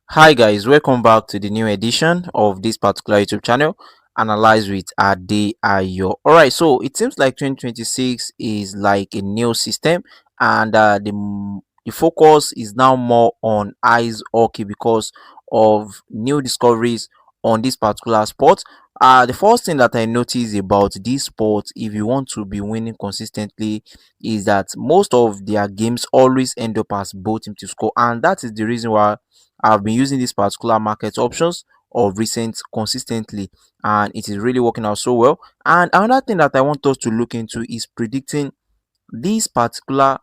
Hi guys, welcome back to the new edition of this particular YouTube channel, Analyze with Ade Ayo. Alright, so it seems like 2026 is like a new system, and the focus is now more on ice hockey because of new discoveries on this particular sport. The first thing that I noticed about this sport, if you want to be winning consistently, is that most of their games always end up as both team to score, and that is the reason why I've been using this particular market options of recent consistently, and it is really working out so well. And another thing that I want us to look into is predicting these particular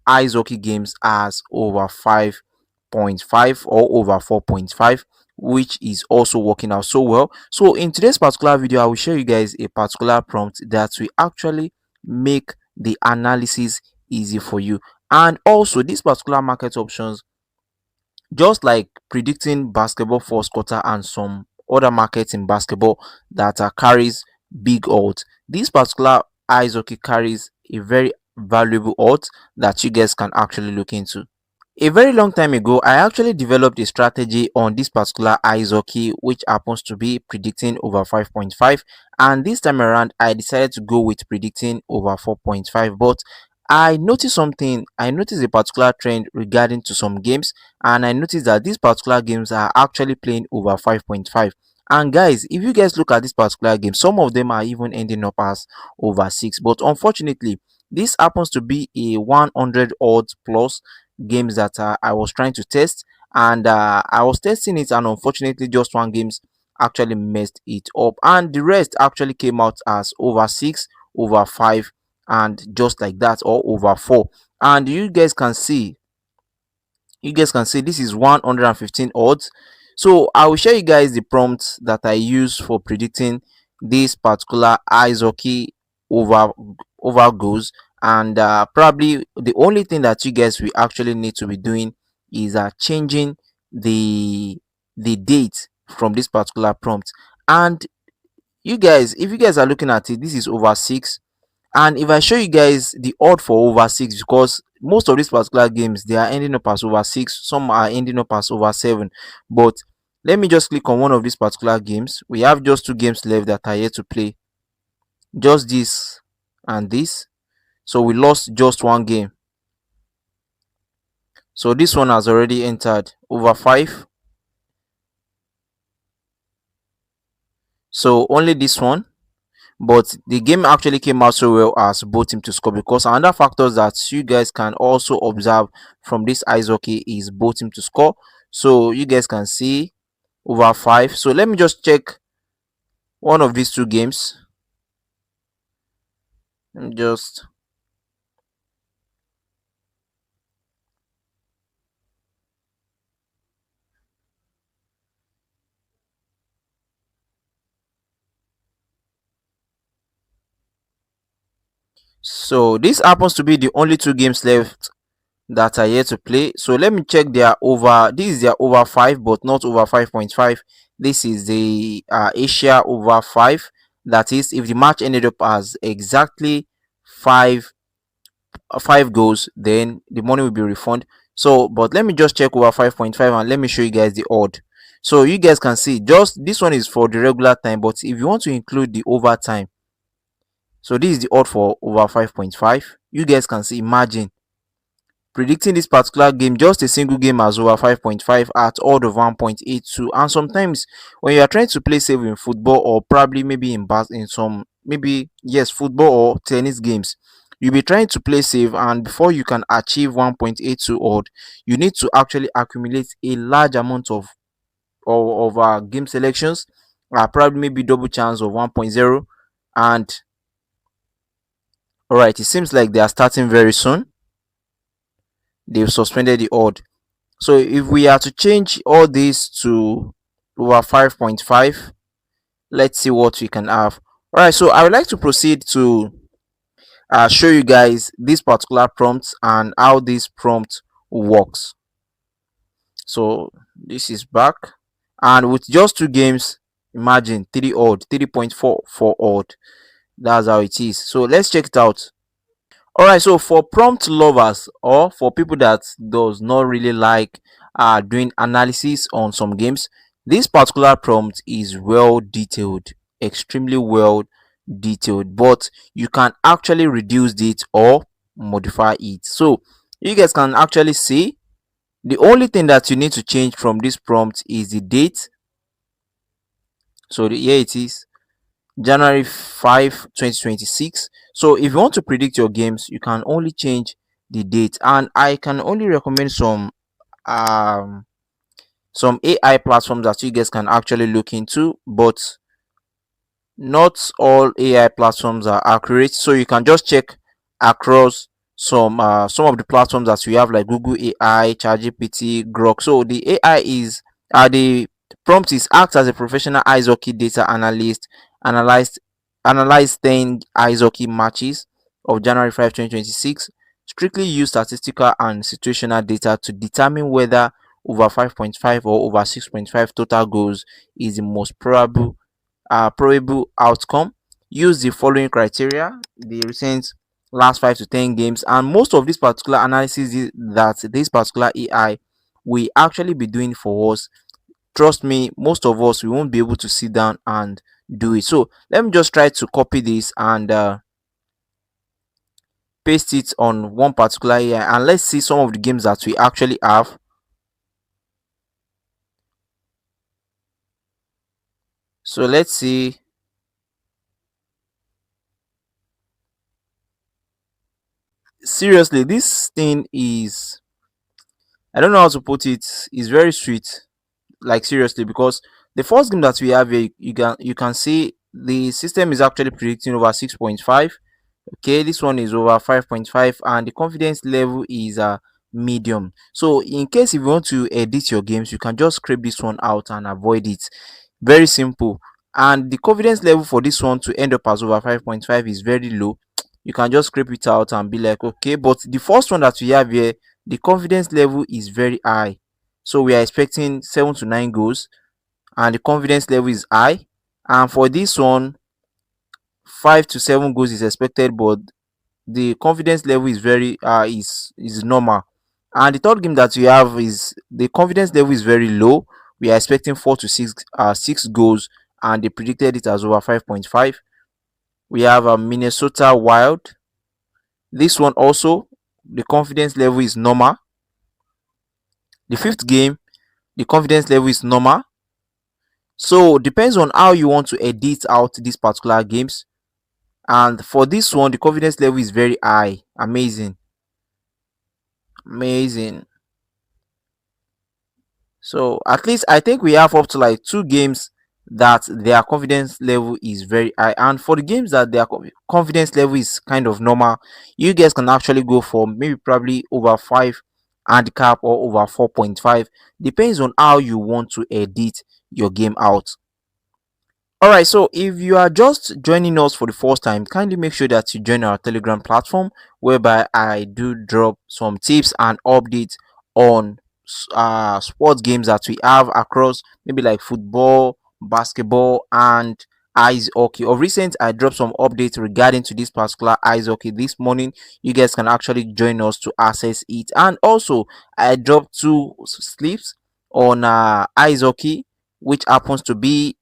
ice hockey games as over 5.5 or over 4.5, which is also working out so well. So in today's particular video, I will show you guys a particular prompt that will actually make the analysis easy for you. And also these particular market options, just like predicting basketball first quarter and some other markets in basketball that carries big odds, this particular ice hockey carries a very valuable odds that you guys can actually look into. A very long time ago, I actually developed a strategy on this particular ice hockey, which happens to be predicting over 5.5. And this time around, I decided to go with predicting over 4.5. But I noticed something. I noticed a particular trend regarding to some games, and I noticed that these particular games are actually playing over 5.5. And guys, if you guys look at this particular game, some of them are even ending up as over 6. But unfortunately, this happens to be a 100 odds plus games that I was trying to test, and I was testing it, and unfortunately, just one games actually messed it up, and the rest actually came out as over 6, over 5, and just like that, or over 4. And you guys can see this is 115 odds. So I will show you guys the prompts that I use for predicting this particular ice hockey over goals, and probably the only thing that you guys will actually need to be doing is changing the date from this particular prompt. And you guys, if you guys are looking at it, this is over 6, and if I show you guys the odd for over 6, because most of these particular games they are ending up as over 6, some are ending up as over 7. But let me just click on one of these particular games. We have just two games left that are yet to play, just this and this. So we lost just one game. So this one has already entered over 5. So only this one. But the game actually came out so well as both team to score, because another factors that you guys can also observe from this ice hockey is both team to score. So you guys can see over 5. So let me just check one of these two games. Let me just so this happens to be the only two games left that are yet to play. So let me check their over. This is their over 5, but not over 5.5. This is the Asia over 5. That is, if the match ended up as exactly 5 goals, then the money will be refunded. So but let me just check over 5.5, and let me show you guys the odd. So you guys can see, just this one is for the regular time, but if you want to include the overtime, so this is the odd for over 5.5. You guys can see, imagine predicting this particular game, just a single game as over 5.5 at odd of 1.82. And sometimes when you are trying to play safe in football, or probably maybe in some, maybe yes, football or tennis games, you'll be trying to play safe, and before you can achieve 1.82 odd, you need to actually accumulate a large amount of game selections, probably maybe double chance of 1.0. And all right, it seems like they are starting very soon. They've suspended the odd. So if we are to change all this to over 5.5, let's see what we can have. All right, so I would like to proceed to show you guys this particular prompt and how this prompt works. So this is back, and with just two games, imagine 3 odd, 3.44 odd. That's how it is. So let's check it out. All right, so for prompt lovers, or for people that does not really like doing analysis on some games, this particular prompt is well detailed, extremely well detailed, but you can actually reduce it or modify it. So you guys can actually see the only thing that you need to change from this prompt is the date. So here it is, January 5, 2026. So if you want to predict your games, you can only change the date, and I can only recommend um some AI platforms that you guys can actually look into, but not all AI platforms are accurate. So you can just check across some of the platforms that we have, like Google AI, ChatGPT, Grok. So the AI is the prompt is act as a professional ice hockey data analyst, analyzed analyze 10 ice hockey matches of January 5, 2026. Strictly use statistical and situational data to determine whether over 5.5 or over 6.5 total goals is the most probable outcome. Use the following criteria: the recent last 5 to 10 games, and most of this particular analysis that this particular AI will actually be doing for us. Trust me, most of us we won't be able to sit down and do it. So let me just try to copy this and paste it on one particular AI, and let's see some of the games that we actually have. So let's see. Seriously, this thing is, I don't know how to put it, is very sweet. Like seriously, because the first game that we have here, you can see the system is actually predicting over 6.5. Okay, this one is over 5.5, and the confidence level is medium. So in case if you want to edit your games, you can just scrape this one out and avoid it. Very simple. And the confidence level for this one to end up as over 5.5 is very low. You can just scrape it out and be like, okay. But the first one that we have here, the confidence level is very high. So we are expecting 7 to 9 goals, and the confidence level is high. And for this one, 5 to 7 goals is expected, but the confidence level is very is normal. And the third game that we have is the confidence level is very low. We are expecting 4 to 6 goals, and they predicted it as over 5.5. We have a Minnesota Wild. This one also, the confidence level is normal. The fifth game, the confidence level is normal. So depends on how you want to edit out these particular games. And for this one, the confidence level is very high. Amazing, amazing. So at least I think we have up to like 2 games that their confidence level is very high, and for the games that their confidence level is kind of normal, you guys can actually go for maybe probably over 5 handicap or over 4.5. Depends on how you want to edit your game out. All right, so if you are just joining us for the first time, kindly make sure that you join our Telegram platform, whereby I do drop some tips and updates on sports games that we have across, maybe like football, basketball, and ice hockey. Of recent, I dropped some updates regarding to this particular ice hockey this morning. You guys can actually join us to access it, and also I dropped two slips on ice hockey, which happens to be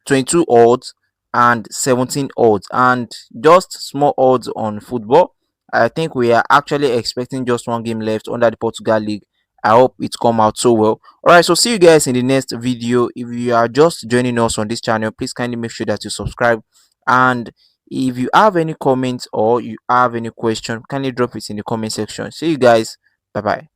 22 odds and 17 odds, and just small odds on football. I think we are actually expecting just one game left under the Portugal League. I hope it come out so well. All right, so see you guys in the next video. If you are just joining us on this channel, please kindly make sure that you subscribe, and if you have any comments or you have any question, kindly drop it in the comment section. See you guys. Bye bye.